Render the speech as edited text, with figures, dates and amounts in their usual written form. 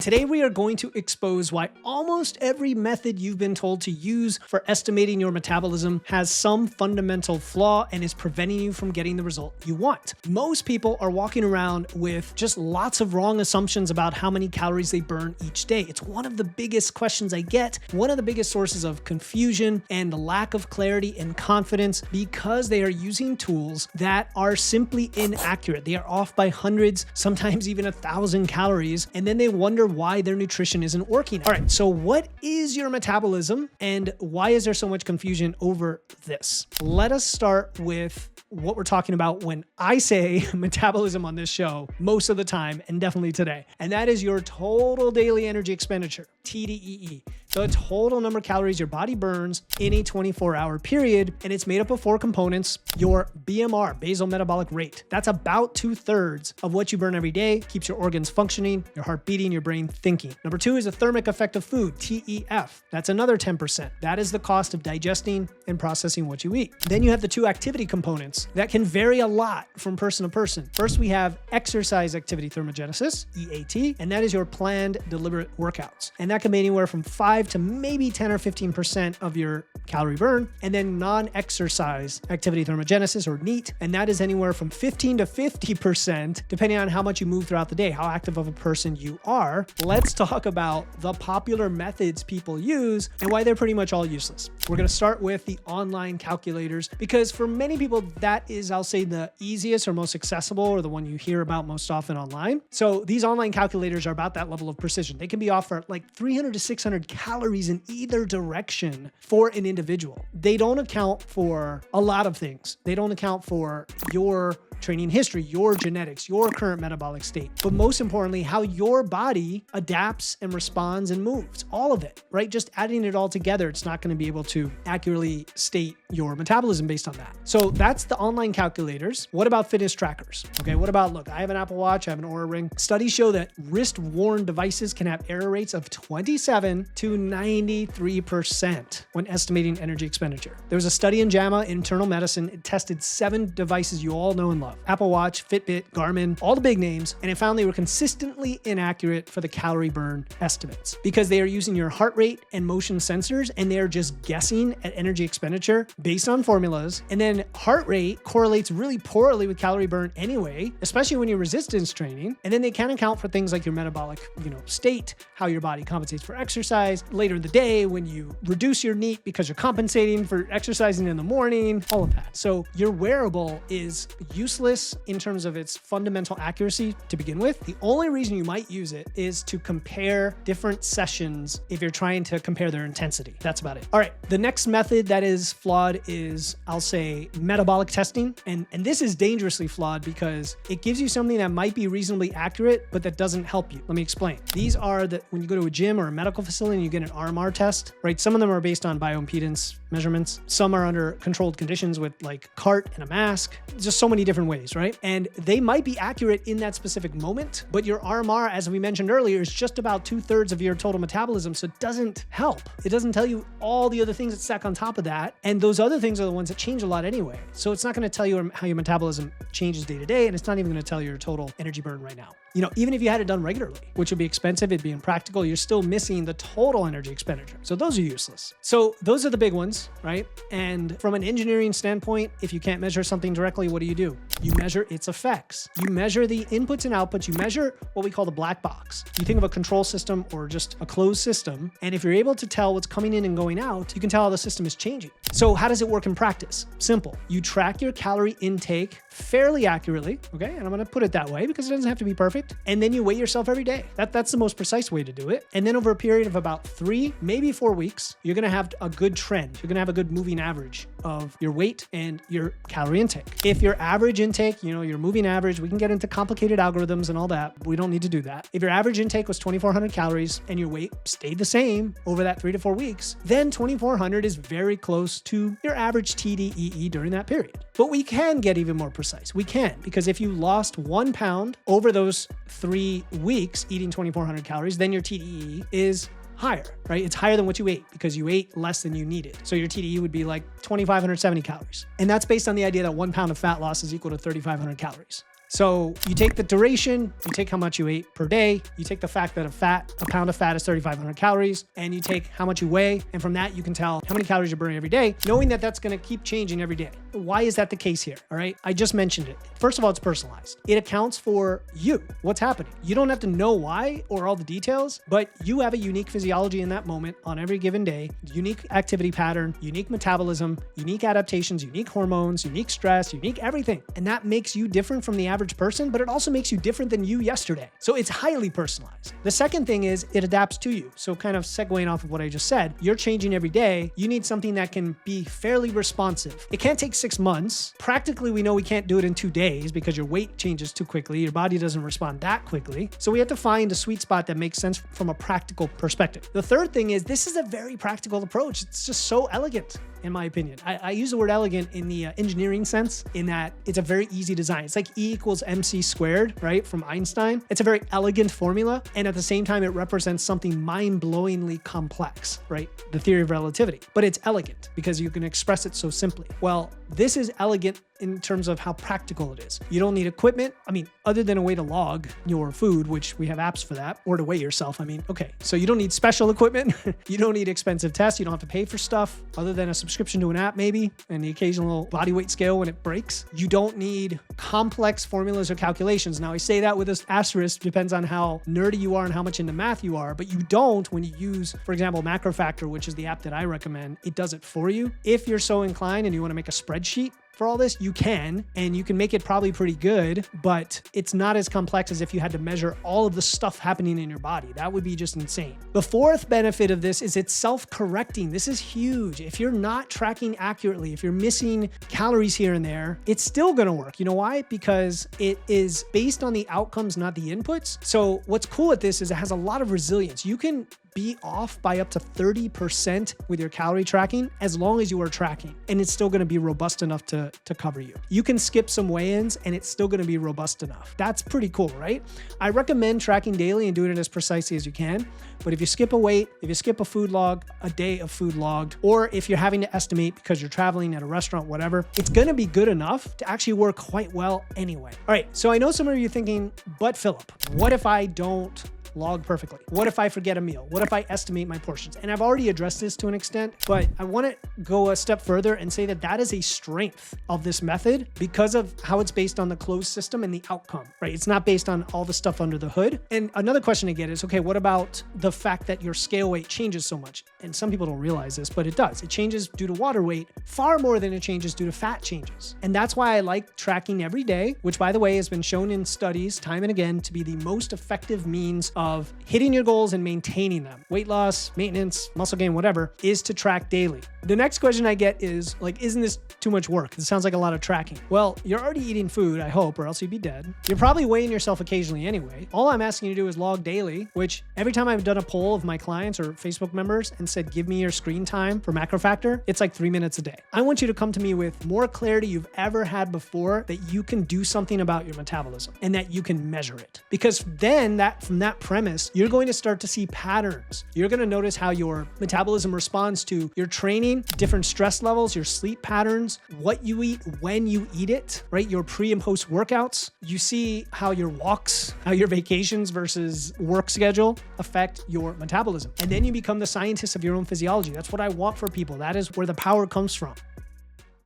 Today we are going to expose why almost every method you've been told to use for estimating your metabolism has some fundamental flaw and is preventing you from getting the result you want. Most people are walking around with just lots of wrong assumptions about how many calories they burn each day. It's one of the biggest questions I get, one of the biggest sources of confusion and lack of clarity and confidence because they are using tools that are simply inaccurate. They are off by hundreds, sometimes even 1,000 calories, and then they wonder why their nutrition isn't working. All right, so what is your metabolism and why is there so much confusion over this? Let us start with what we're talking about when I say metabolism on this show most of the time, and definitely today. And that is your total daily energy expenditure, TDEE. The total number of calories your body burns in a 24-hour period, and it's made up of 4 components. Your BMR, basal metabolic rate. That's about 2/3 of what you burn every day, keeps your organs functioning, your heart beating, your brain thinking. Number 2 is the thermic effect of food, TEF. That's another 10%. That is the cost of digesting and processing what you eat. Then you have the 2 activity components that can vary a lot from person to person. First, we have exercise activity thermogenesis, EAT, and that is your planned deliberate workouts. And that can be anywhere from 5 to maybe 10 or 15% of your calorie burn. And then non-exercise activity thermogenesis, or NEAT, and that is anywhere from 15 to 50% depending on how much you move throughout the day, how active of a person you are. Let's talk about the popular methods people use and why they're pretty much all useless. We're going to start with the online calculators because for many people that is, I'll say, the easiest or most accessible, or the one you hear about most often online. So these online calculators are about that level of precision. They can be offered like 300 to 600 calories in either direction for an individual. They don't account for a lot of things. They don't account for your training history, your genetics, your current metabolic state, but most importantly, how your body adapts and responds and moves, all of it, right? Just adding it all together, it's not going to be able to accurately state your metabolism based on that. So that's the online calculators. What about fitness trackers? Okay, what about, look, I have an Apple Watch, I have an Oura Ring. Studies show that wrist-worn devices can have error rates of 27 to 93% when estimating energy expenditure. There was a study in JAMA Internal Medicine. It tested 7 devices you all know and love. Apple Watch, Fitbit, Garmin, all the big names, and it found they were consistently inaccurate for the calorie burn estimates because they are using your heart rate and motion sensors, and they are just guessing at energy expenditure based on formulas. And then heart rate correlates really poorly with calorie burn anyway, especially when you're resistance training. And then they can account for things like your metabolic, state, how your body compensates for exercise later in the day when you reduce your NEAT because you're compensating for exercising in the morning, all of that. So your wearable is useless in terms of its fundamental accuracy to begin with. The only reason you might use it is to compare different sessions if you're trying to compare their intensity. That's about it. All right, the next method that is flawed is, I'll say, metabolic testing. And this is dangerously flawed because it gives you something that might be reasonably accurate, but that doesn't help you. Let me explain. These are when you go to a gym or a medical facility and you get an RMR test, right? Some of them are based on bioimpedance measurements. Some are under controlled conditions with like cart and a mask. Just so many different ways, right? And they might be accurate in that specific moment, but your RMR, as we mentioned earlier, is just about 2/3 of your total metabolism. So it doesn't help. It doesn't tell you all the other things that stack on top of that. And those other things are the ones that change a lot anyway. So it's not going to tell you how your metabolism changes day to day. And it's not even going to tell you your total energy burn right now. Even if you had it done regularly, which would be expensive, it'd be impractical, you're still missing the total energy expenditure. So those are useless. So those are the big ones, right? And from an engineering standpoint, if you can't measure something directly, what do? You measure its effects. You measure the inputs and outputs. You measure what we call the black box. You think of a control system or just a closed system. And if you're able to tell what's coming in and going out, you can tell how the system is changing. So how does it work in practice? Simple. You track your calorie intake fairly accurately, okay? And I'm going to put it that way because it doesn't have to be perfect. And then you weigh yourself every day. That's the most precise way to do it. And then over a period of about 3, maybe 4 weeks, you're going to have a good trend. You're going to have a good moving average of your weight and your calorie intake. If your average intake, your moving average, we can get into complicated algorithms and all that. We don't need to do that. If your average intake was 2,400 calories and your weight stayed the same over that 3 to 4 weeks, then 2,400 is very close to your average TDEE during that period. But we can get even more precise. We can, because if you lost 1 pound over those 3 weeks eating 2,400 calories, then your TDEE is higher, right? It's higher than what you ate because you ate less than you needed. So your TDE would be like 2,570 calories. And that's based on the idea that 1 pound of fat loss is equal to 3,500 calories. So you take the duration, you take how much you ate per day, you take the fact that a pound of fat is 3,500 calories, and you take how much you weigh, and from that you can tell how many calories you're burning every day, knowing that that's going to keep changing every day. Why is that the case here? All right, I just mentioned it. First of all, it's personalized. It accounts for you, what's happening. You don't have to know why or all the details, but you have a unique physiology in that moment on every given day, unique activity pattern, unique metabolism, unique adaptations, unique hormones, unique stress, unique everything. And that makes you different from the average person, but it also makes you different than you yesterday. So it's highly personalized. The second thing is it adapts to you. So kind of segueing off of what I just said, you're changing every day. You need something that can be fairly responsive. It can't take 6 months. Practically, we know we can't do it in 2 days because your weight changes too quickly. Your body doesn't respond that quickly. So we have to find a sweet spot that makes sense from a practical perspective. The third thing is this is a very practical approach. It's just so elegant, in my opinion. I use the word elegant in the engineering sense, in that it's a very easy design. It's like E equals MC squared, right? From Einstein. It's a very elegant formula. And at the same time, it represents something mind-blowingly complex, right? The theory of relativity. But it's elegant because you can express it so simply. Well, this is elegant in terms of how practical it is. You don't need equipment. I mean, other than a way to log your food, which we have apps for that, or to weigh yourself. I mean, okay. So you don't need special equipment. You don't need expensive tests. You don't have to pay for stuff other than a subscription to an app maybe, and the occasional body weight scale when it breaks. You don't need complex formulas or calculations. Now I say that with an asterisk, depends on how nerdy you are and how much into math you are, but you don't when you use, for example, Macro Factor, which is the app that I recommend. It does it for you. If you're so inclined and you want to make a spreadsheet for all this, you can, and you can make it probably pretty good, but it's not as complex as if you had to measure all of the stuff happening in your body. That would be just insane. The fourth benefit of this is it's self-correcting. This is huge. If you're not tracking accurately, if you're missing calories here and there, it's still gonna work. You know why? Because it is based on the outcomes, not the inputs. So what's cool with this is it has a lot of resilience. You can be off by up to 30% with your calorie tracking as long as you are tracking, and it's still going to be robust enough to cover you. You can skip some weigh-ins and it's still going to be robust enough. That's pretty cool, right? I recommend tracking daily and doing it as precisely as you can. But if you skip a weight, if you skip a food log, a day of food logged, or if you're having to estimate because you're traveling at a restaurant, whatever, it's going to be good enough to actually work quite well anyway. All right. So I know some of you are thinking, but Philip, what if I don't log perfectly? What if I forget a meal? What if I estimate my portions? And I've already addressed this to an extent, but I want to go a step further and say that that is a strength of this method because of how it's based on the closed system and the outcome, right? It's not based on all the stuff under the hood. And another question I get is, okay, what about the fact that your scale weight changes so much? And some people don't realize this, but it does. It changes due to water weight far more than it changes due to fat changes. And that's why I like tracking every day, which by the way has been shown in studies time and again to be the most effective means of hitting your goals and maintaining them. Weight loss, maintenance, muscle gain, whatever, is to track daily. The next question I get is like, isn't this too much work? It sounds like a lot of tracking. Well, you're already eating food, I hope, or else you'd be dead. You're probably weighing yourself occasionally anyway. All I'm asking you to do is log daily, which every time I've done a poll of my clients or Facebook members and said, give me your screen time for Macro Factor, it's like 3 minutes a day. I want you to come to me with more clarity you've ever had before that you can do something about your metabolism and that you can measure it. Because then from that premise, you're going to start to see patterns. You're going to notice how your metabolism responds to your training, different stress levels, your sleep patterns, what you eat, when you eat it, right? Your pre and post workouts. You see how your walks, how your vacations versus work schedule affect your metabolism. And then you become the scientist of your own physiology. That's what I want for people. That is where the power comes from.